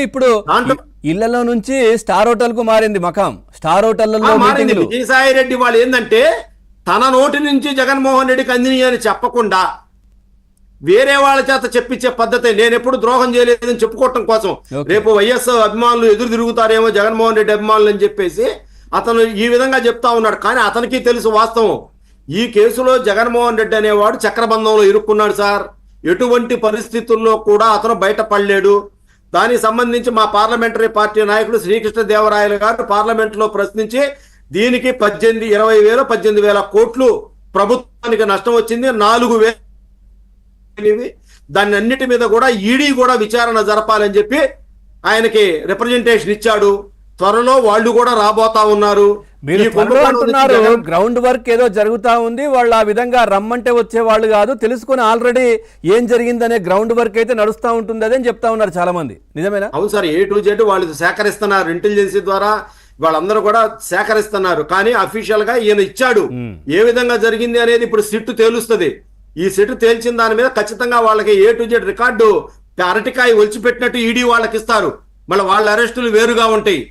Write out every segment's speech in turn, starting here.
ఇప్పుడు ఇళ్లలో నుంచి స్టార్ హోటల్ కు మారింది మకాం. స్టార్ హోటల్లో విజయసాయి రెడ్డి వాళ్ళు ఏంటంటే తన నోటి నుంచి జగన్మోహన్ రెడ్డికి అందిని అని చెప్పకుండా వేరే వాళ్ళ చేత చెప్పించే పద్ధతి. నేను ఎప్పుడు ద్రోహం చేయలేదని చెప్పుకోవటం కోసం రేపు వైఎస్ అభిమానులు ఎదురు తిరుగుతారేమో జగన్మోహన్ రెడ్డి అభిమానులు అని చెప్పేసి అతను ఈ విధంగా చెప్తా ఉన్నాడు. కానీ అతనికి తెలుసు వాస్తవం. ఈ కేసులో జగన్మోహన్ రెడ్డి అనేవాడు చక్రబంధంలో ఇరుక్కున్నాడు సార్. ఎటువంటి పరిస్థితుల్లో కూడా అతను బయటపడలేడు. దానికి సంబంధించి మా పార్లమెంటరీ పార్టీ నాయకుడు శ్రీకృష్ణదేవరాయలు గారు పార్లమెంట్ లో ప్రశ్నించి దీనికి 18,000 కోట్లు ప్రభుత్వానికి నష్టం వచ్చింది. 4,000 దాన్ని అన్నిటి మీద కూడా ఈడీ కూడా విచారణ జరపాలని చెప్పి ఆయనకి రిప్రజెంటేషన్ ఇచ్చాడు. త్వరలో వాళ్ళు కూడా రాబోతా ఉన్నారు. గ్రౌండ్ వర్క్ ఏదో జరుగుతా ఉంది. వాళ్ళు ఆ విధంగా రమ్మంటే వచ్చే వాళ్ళు కాదు, తెలుసుకుని ఆల్రెడీ ఏం జరిగిందనే గ్రౌండ్ వర్క్ అయితే నడుస్తూ ఉంటుంది అని చెప్తా ఉన్నారు చాలా మంది. నిజమేనా? అవును సార్, A to Z వాళ్ళు సేకరిస్తున్నారు. ఇంటెలిజెన్సీ ద్వారా వాళ్ళందరూ కూడా సేకరిస్తున్నారు. కానీ అఫీషియల్ గా ఈయన ఇచ్చాడు. ఏ విధంగా జరిగింది అనేది ఇప్పుడు సిట్ తేలుస్తుంది. ఈ సిట్ తేల్చిన దాని మీద ఖచ్చితంగా వాళ్ళకి A to Z రికార్డు అరటికాయ ఒలిచిపెట్టినట్టు ఈడీ వాళ్ళకి ఇస్తారు. మళ్ళీ వాళ్ళ అరెస్టులు వేరుగా ఉంటాయి.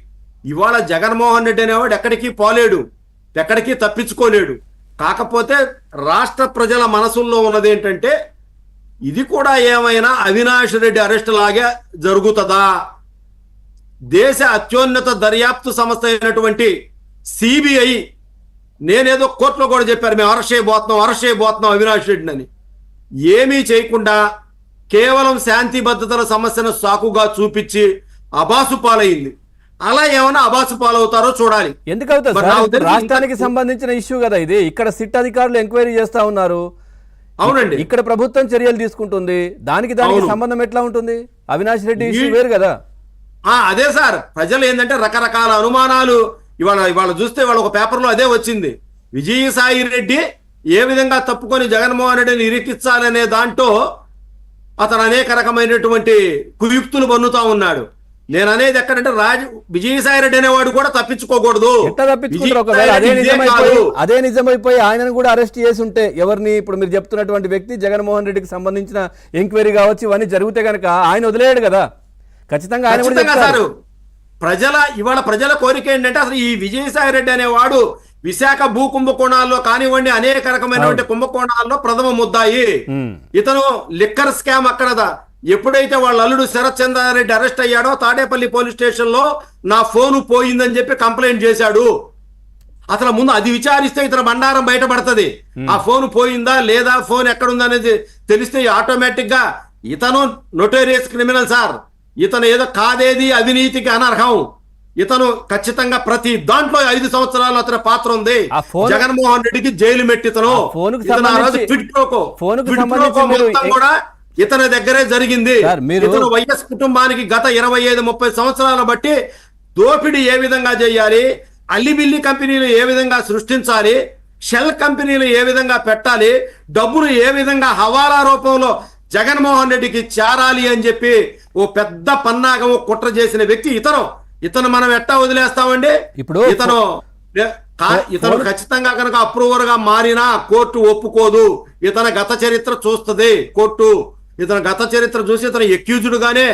ఇవాళ జగన్మోహన్ రెడ్డి అనేవాడు ఎక్కడికి పోలేడు, ఎక్కడికి తప్పించుకోలేడు. కాకపోతే రాష్ట్ర ప్రజల మనసుల్లో ఉన్నది ఏంటంటే ఇది కూడా ఏమైనా అవినాష్ రెడ్డి అరెస్ట్ లాగే జరుగుతుందా? దేశ అత్యున్నత దర్యాప్తు సంస్థ అయినటువంటి సిబిఐ నేనేదో కోర్టులో కూడా చెప్పారు, మేము అరెస్ట్ చేయబోతున్నాం అవినాష్ రెడ్డిని అని. ఏమీ చేయకుండా కేవలం శాంతి భద్రతల సమస్యను సాకుగా చూపించి అబాసు పాలైంది. అలా ఏమైనా అబాసు పాలవుతారో చూడాలి. ఎందుకు అవుతుంది? రాష్ట్రానికి సంబంధించిన ఇష్యూ కదా ఇది. ఇక్కడ సిట్ అధికారులు ఎంక్వైరీ చేస్తా ఉన్నారు. అవునండి, ఇక్కడ ప్రభుత్వం చర్యలు తీసుకుంటుంది. దానికి సంబంధం ఎట్లా ఉంటుంది? అవినాష్ రెడ్డి ఇష్యూ వేరు కదా. అదే సార్, ప్రజలు ఏంటంటే రకరకాల అనుమానాలు. ఇవాళ చూస్తే వాళ్ళ ఒక పేపర్లో అదే వచ్చింది. విజయసాయి రెడ్డి ఏ విధంగా తప్పుకొని జగన్మోహన్ రెడ్డిని ఇరికించాలనే దాంట్లో అతను అనేక రకమైనటువంటి కుయుక్తులు బన్నుతా ఉన్నాడు. నేను అనేది ఎక్కడంటే విజయసాయి రెడ్డి అనేవాడు కూడా తప్పించుకోకూడదు. అదే నిజమైపోయి ఆయనను కూడా అరెస్ట్ చేసి ఉంటే ఎవరిని ఇప్పుడు మీరు చెప్తున్నటువంటి వ్యక్తి జగన్మోహన్ రెడ్డికి సంబంధించిన ఎంక్వైరీ కావచ్చు, ఇవన్నీ జరిగితే కనుక ఆయన వదిలేడు కదా. ఖచ్చితంగా ఆయన కూడా చెప్తారు. ఇవాళ ప్రజల కోరిక ఏంటంటే అసలు ఈ విజయసాయి రెడ్డి అనేవాడు విశాఖ భూ కుంభకోణాల్లో కానివ్వండి అనేక రకమైనటువంటి కుంభకోణాల్లో ప్రథమ ముద్దాయి. ఇతను లిక్కర్ స్కామ్ అక్కడ ఎప్పుడైతే వాళ్ళ అల్లుడు శరత్ చంద్రారెడ్డి అరెస్ట్ అయ్యాడో తాడేపల్లి పోలీస్ స్టేషన్ లో నా ఫోను పోయిందని చెప్పి కంప్లైంట్ చేశాడు. అసలు ముందు అది విచారిస్తే ఇతను బండారం బయటపడుతుంది. ఆ ఫోన్ పోయిందా లేదా, ఫోన్ ఎక్కడుందా అనేది తెలిస్తే ఆటోమేటిక్ గా ఇతను నోటోరియస్ క్రిమినల్ సార్. ఇతను ఏదో కాదేది అవినీతికి అనర్హం. ఇతను ఖచ్చితంగా ప్రతి దాంట్లో 5 సంవత్సరాలు అతని పాత్ర ఉంది. జగన్మోహన్ రెడ్డికి జైలు మెట్టి ఇతను కూడా ఇతని దగ్గరే జరిగింది. ఇతను వైఎస్ కుటుంబానికి గత 25-30 సంవత్సరాల బట్టి దోపిడీ ఏ విధంగా చేయాలి, అల్లిబిల్లి కంపెనీలు ఏ విధంగా సృష్టించాలి, షెల్ కంపెనీలు ఏ విధంగా పెట్టాలి, డబ్బులు ఏ విధంగా హవాలా రూపంలో జగన్మోహన్ రెడ్డికి చేరాలి అని చెప్పి ఓ పెద్ద పన్నాగము కుట్ర చేసిన వ్యక్తి ఇతను మనం ఎట్టా వదిలేస్తామండి? ఇప్పుడు ఇతను ఖచ్చితంగా కనుక అప్రూవర్ గా మారినా కోర్టు ఒప్పుకోదు. ఇతని గత చరిత్ర చూస్తుంది కోర్టు. ఇతని గత చరిత్ర చూసి ఇతను అక్యూజ్డ్ గానే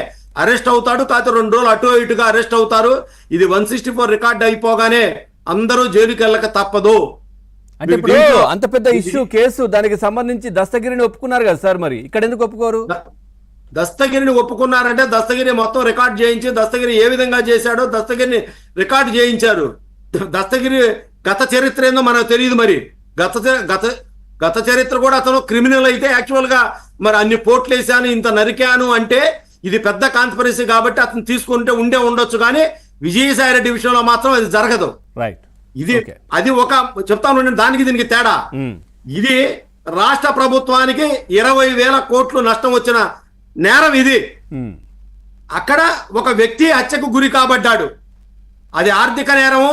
అరెస్ట్ అవుతాడు. కాకపోతే 2 రోజులు అటు ఇటుగా అరెస్ట్ అవుతారు. ఇది 164 రికార్డ్ అయిపోగానే అందరూ జైలుకి వెళ్ళక తప్పదు. అంటే ఇప్పుడు అంత పెద్ద ఇష్యూ కేసు, దానికి సంబంధించి దస్తగిరిని ఒప్పుకున్నారు కదా సార్, మరి ఇక్కడ ఎందుకు ఒప్పుకోరు? దస్తగిరిని ఒప్పుకున్నారంటే దస్తగిరి మొత్తం రికార్డ్ చేయించి దస్తగిరి ఏ విధంగా చేశాడో దస్తగిరిని రికార్డ్ చేయించారు. దస్తగిరి గత చరిత్ర ఏందో మనకు తెలియదు. మరి గత చరిత్ర కూడా అతను క్రిమినల్ అయితే యాక్చువల్ గా మరి అన్ని పోట్లు వేసాను, ఇంత నరికాను అంటే ఇది పెద్ద కాన్స్పిరసీ కాబట్టి అతను తీసుకుంటే ఉండొచ్చు. కానీ విజయసాయి రెడ్డి విషయంలో మాత్రం అది జరగదు. అది ఒక చెప్తాను దానికి దీనికి తేడా. ఇది రాష్ట్ర ప్రభుత్వానికి 20,000 కోట్లు నష్టం వచ్చిన నేరం ఇది. అక్కడ ఒక వ్యక్తి హత్యకు గురి కాబడ్డాడు. అది ఆర్థిక నేరము,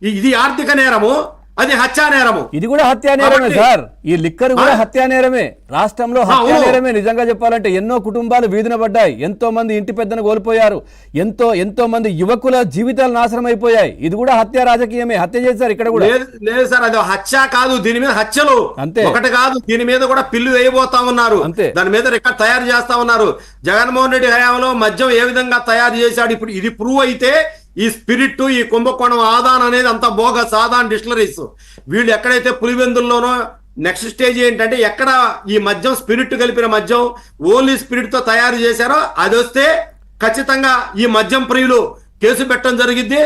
ఇది ఆర్థిక నేరము. అది హత్యా నేరము. ఇది కూడా హత్యా నేరమే కాబట్టి- సార్. ఈ లిక్కర్ కూడా హత్యా నేరమే. రాష్ట్రంలో హత్యా అవును. నేరమే. నిజంగా చెప్పాలంటే ఎన్నో కుటుంబాలు వీధిన పడ్డాయి, ఎంతో మంది ఇంటి పెద్దను కోల్పోయారు, ఎంతో మంది యువకుల జీవితాలు నాశనం అయిపోయాయి. ఇది కూడా హత్య రాజకీయమే. హత్య చేశారు ఇక్కడ కూడా. లేదు సార్, అది హత్య కాదు, దీని మీద హత్యలు అంతే. ఒకటి కాదు, దీని మీద కూడా పిల్లు వేయబోతా ఉన్నారు, అంతే. దాని మీద రికార్డ్ తయారు చేస్తా ఉన్నారు. జగన్మోహన్ రెడ్డి హయాంలో మద్యం ఏ విధంగా తయారు చేశాడు, ఇప్పుడు ఇది ప్రూవ్ అయితే ఈ స్పిరిట్, ఈ కుంభకోణం ఆదాన్ అనేది అంత బోగస్. ఆదాన్ డిస్టిలరీస్ వీళ్ళు ఎక్కడైతే పులివెందుల్లోనో నెక్స్ట్ స్టేజ్ ఏంటంటే ఎక్కడ ఈ మద్యం స్పిరిట్ కలిపిన మద్యం ఓన్లీ స్పిరిట్ తో తయారు చేశారో అది వస్తే ఖచ్చితంగా ఈ మద్యం ప్రియులు కేసు పెట్టడం జరిగింది.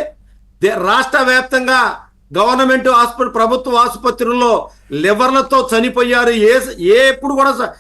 రాష్ట్ర వ్యాప్తంగా గవర్నమెంట్ హాస్పిటల్, ప్రభుత్వ ఆసుపత్రుల్లో లివర్లతో చనిపోయారు. ఎప్పుడు కూడా